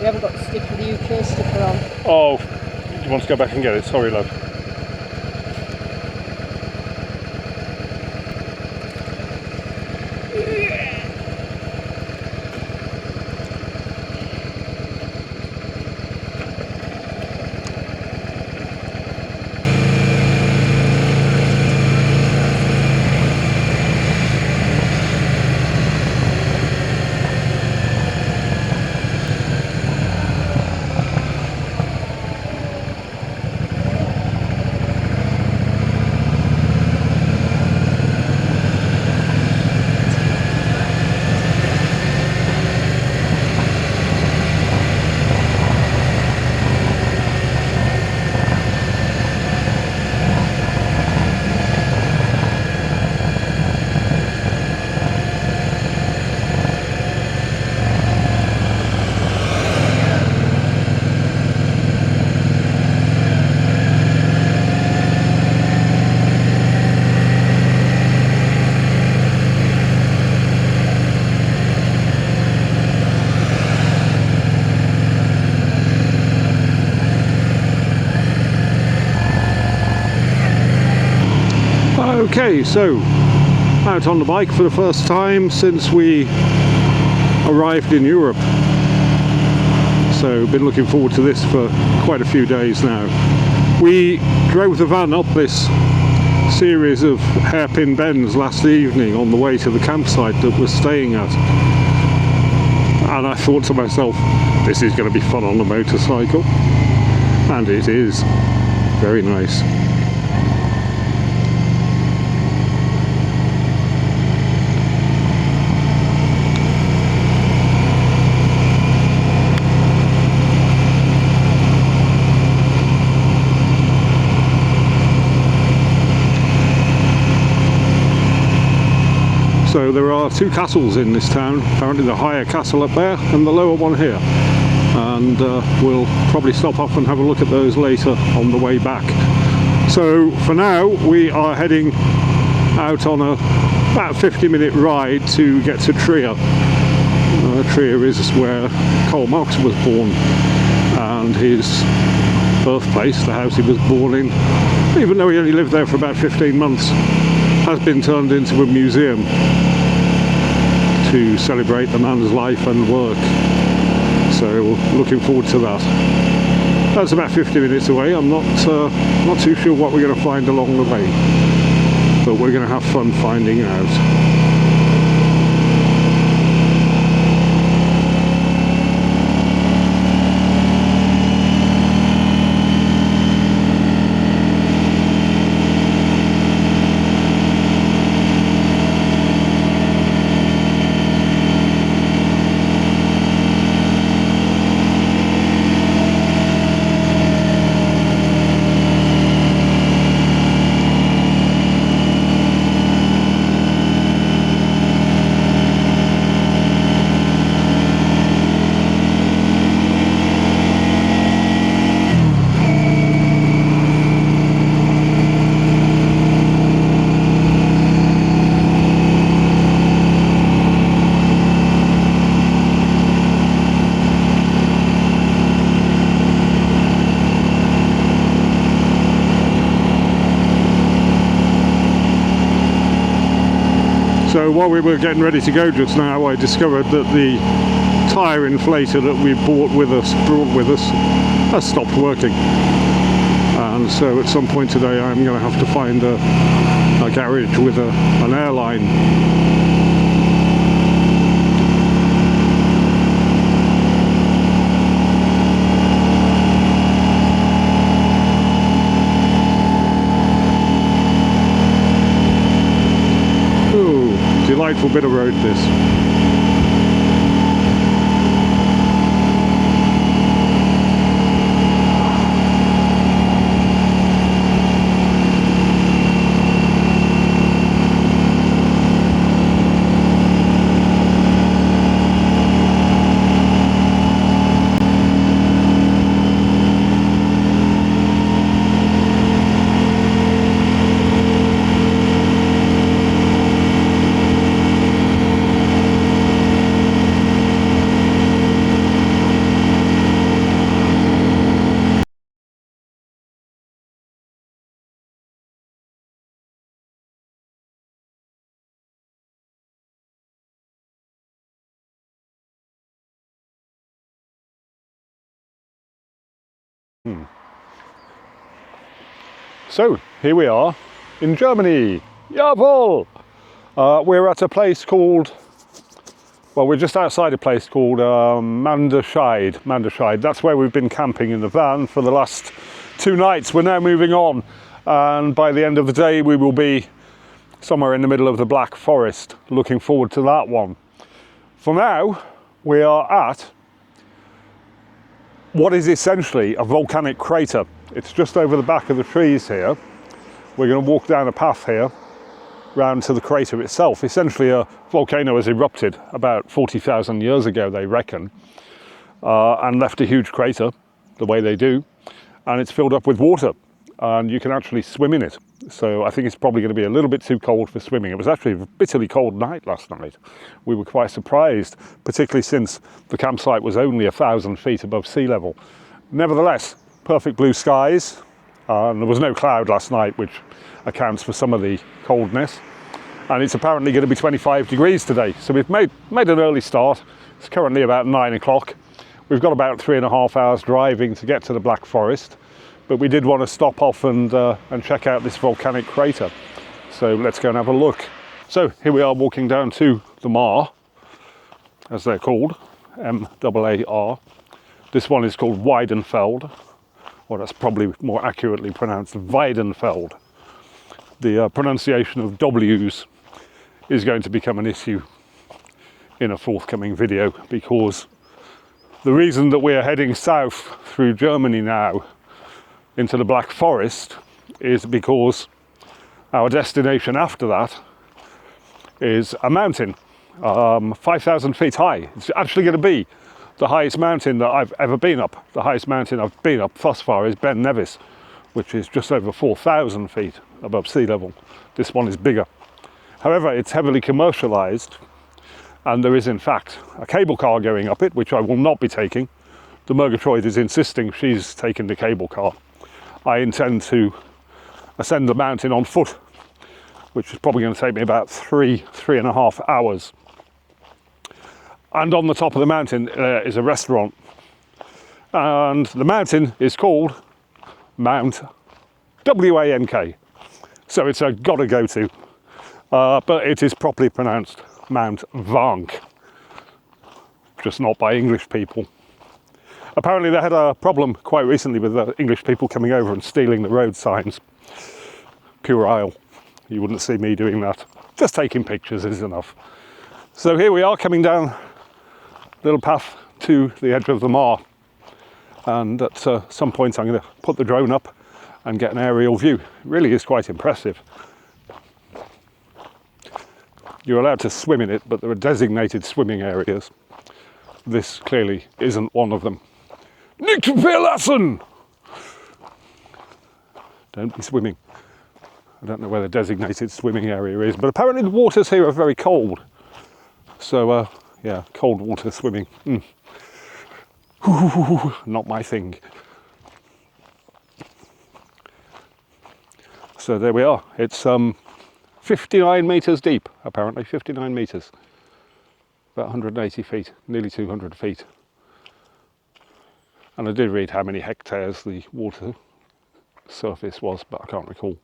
We haven't got the sticker, the UK sticker on. Oh, you want to go back and get it? Sorry, love. Okay, so out on the bike for the first time since we arrived in Europe. So been looking forward to this for quite a few days now. We drove the van up this series of hairpin bends last evening on the way to the campsite that we're staying at. And I thought to myself, this is going to be fun on the motorcycle. And it is. Very nice. So there are two castles in this town, apparently the higher castle up there and the lower one here. And we'll probably stop off and have a look at those later on the way back. So for now we are heading out on about 50-minute ride to get to Trier. Trier is where Karl Marx was born, and his birthplace, the house he was born in, even though he only lived there for about 15 months, has been turned into a museum to celebrate the man's life and work. So looking forward to that. That's about 50 minutes away. I'm not too sure what we're going to find along the way, but we're going to have fun finding out. So while we were getting ready to go just now, I discovered that the tyre inflator that we brought with us has stopped working. And so at some point today I'm going to have to find a garage with an airline. Delightful bit of road this. So here we are in Germany. Jawohl! We're at a place called, well, we're just outside a place called Manderscheid. That's where we've been camping in the van for the last 2 nights. We're now moving on, and by the end of the day we will be somewhere in the middle of the Black Forest. Looking forward to that one. For now, we are at what is essentially a volcanic crater. It's just over the back of the trees here. We're going to walk down a path here round to the crater itself. Essentially a volcano has erupted about 40,000 years ago, they reckon, and left a huge crater, the way they do, and it's filled up with water, and you can actually swim in it. So I think it's probably going to be a little bit too cold for swimming. It was actually a bitterly cold night last night. We were quite surprised, particularly since the campsite was only 1,000 feet above sea level. Nevertheless, perfect blue skies, and there was no cloud last night, which accounts for some of the coldness. And it's apparently going to be 25 degrees today. So we've made an early start. It's currently about 9 o'clock. We've got about 3.5 hours driving to get to the Black Forest. But we did want to stop off and check out this volcanic crater. So let's go and have a look. So here we are walking down to the Maar, as they're called, M-A-A-R. This one is called Weinfelder, or that's probably more accurately pronounced Weidenfeld. The pronunciation of W's is going to become an issue in a forthcoming video, because the reason that we're heading south through Germany now into the Black Forest is because our destination after that is a mountain, 5,000 feet high. It's actually going to be the highest mountain that I've ever been up. The highest mountain I've been up thus far is Ben Nevis, which is just over 4,000 feet above sea level. This one is bigger. However, it's heavily commercialized, and there is in fact a cable car going up it, which I will not be taking. The Murgatroyd is insisting she's taking the cable car. I intend to ascend the mountain on foot, which is probably going to take me about 3.5 hours. And on the top of the mountain is a restaurant, and the mountain is called Mount W-A-N-K. So it's a gotta go to, but it is properly pronounced Mount Vank, just not by English people. Apparently they had a problem quite recently with English people coming over and stealing the road signs. Pure Isle. You wouldn't see me doing that. Just taking pictures is enough. So here we are coming down a little path to the edge of the Maar. And at some point I'm going to put the drone up and get an aerial view. It really is quite impressive. You're allowed to swim in it, but there are designated swimming areas. This clearly isn't one of them. Nicht verlassen! Don't be swimming. I don't know where the designated swimming area is, but apparently the waters here are very cold. So, yeah, cold water swimming. Not my thing. So there we are. It's 59 metres deep, apparently, 59 metres. About 180 feet, nearly 200 feet. And I did read how many hectares the water surface was, but I can't recall.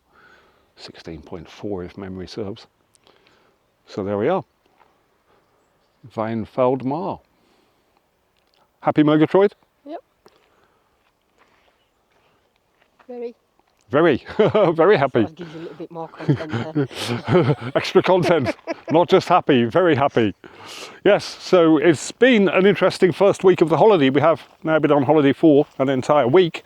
16.4 if memory serves. So there we are. Weinfelder Maar. Happy, Murgatroyd? Yep. Very. Very, very happy. That gives you a little bit more content there. Extra content, not just happy, very happy. Yes, so it's been an interesting first week of the holiday. We have now been on holiday for an entire week.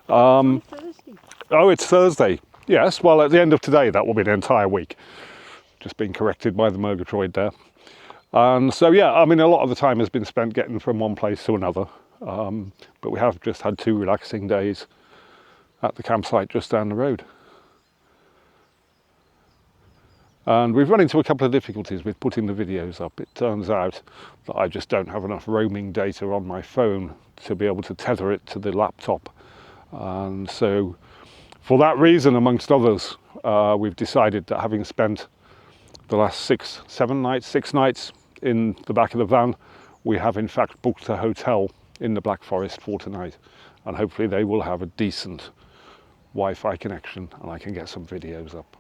Thursday. Oh, it's Thursday. Yes, well, at the end of today, that will be an entire week. Just being corrected by the Murgatroyd there. And so, yeah, I mean, a lot of the time has been spent getting from one place to another. But we have just had 2 relaxing days at the campsite just down the road. And we've run into a couple of difficulties with putting the videos up. It turns out that I just don't have enough roaming data on my phone to be able to tether it to the laptop. And so for that reason, amongst others, we've decided that having spent the last 6 nights in the back of the van, we have in fact booked a hotel in the Black Forest for tonight, and hopefully they will have a decent Wi-Fi connection and I can get some videos up.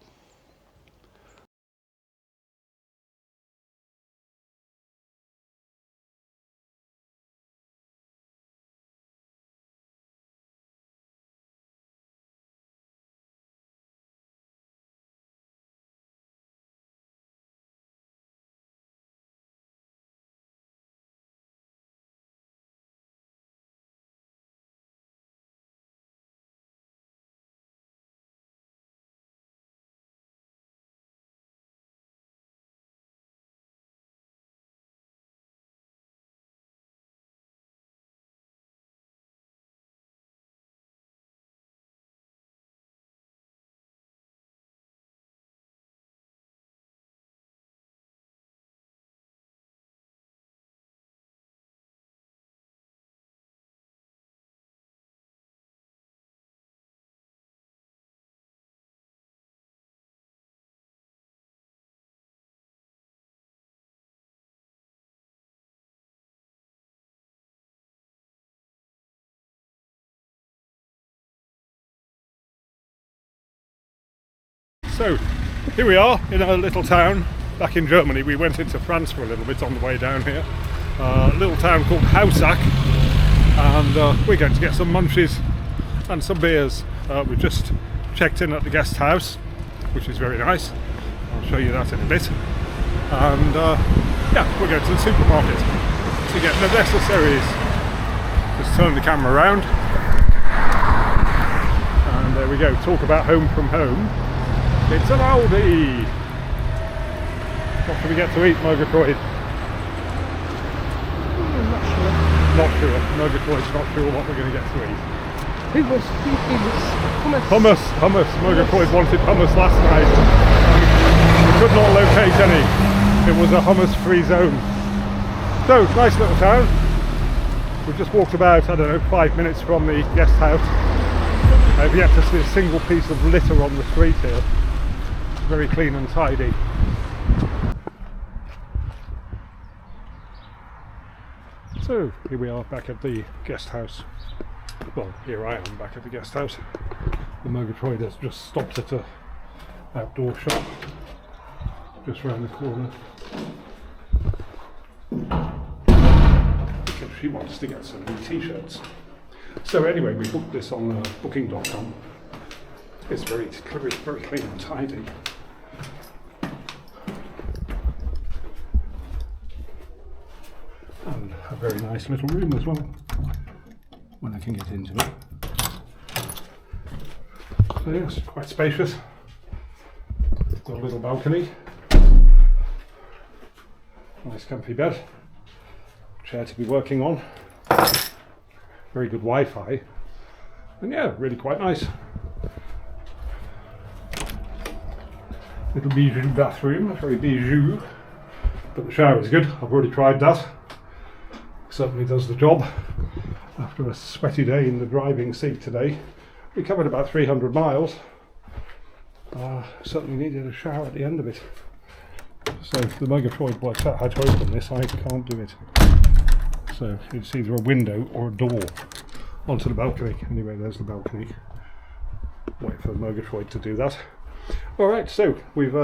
So here we are in a little town back in Germany. We went into France for a little bit on the way down here. A little town called Hausach, and we're going to get some munchies and some beers. We've just checked in at the guest house, which is very nice. I'll show you that in a bit. And yeah, we're going to the supermarket to get the necessaries. Just turn the camera around. And there we go. Talk about home from home. It's an Aldi! What can we get to eat, Murgatroyd? Not sure. Murgatroyd's not sure what we're going to get to eat. Hummus. Hummus. Murgatroyd wanted hummus last night. We could not locate any. It was a hummus-free zone. So, nice little town. We've just walked about, I don't know, 5 minutes from the guest house. I've yet to see a single piece of litter on the street here. Very clean and tidy. So here we are back at the guest house. Well, here I am back at the guest house. The Murgatroyd has just stopped at a outdoor shop just round the corner because she wants to get some new t-shirts. So anyway, we booked this on booking.com. It's very clean and tidy. And a very nice little room as well, when I can get into it. So yes, quite spacious. Got a little balcony. Nice comfy bed. Chair to be working on. Very good Wi-Fi. And yeah, really quite nice. Little bijou bathroom, very bijou. But the shower is good, I've already tried that. Certainly does the job. After a sweaty day in the driving seat today, we covered about 300 miles. Certainly needed a shower at the end of it. So the Murgatroyd works out how to open this, I can't do it. So it's either a window or a door onto the balcony. Anyway, there's the balcony. Wait for the Murgatroyd to do that. Alright, so we've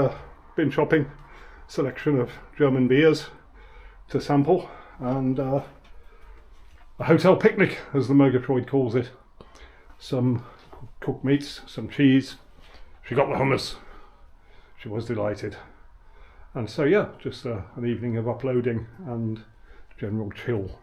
been shopping. Selection of German beers to sample, and a hotel picnic, as the Murgatroyd calls it. Some cooked meats, some cheese. She got the hummus. She was delighted. And so yeah, just an evening of uploading and general chill.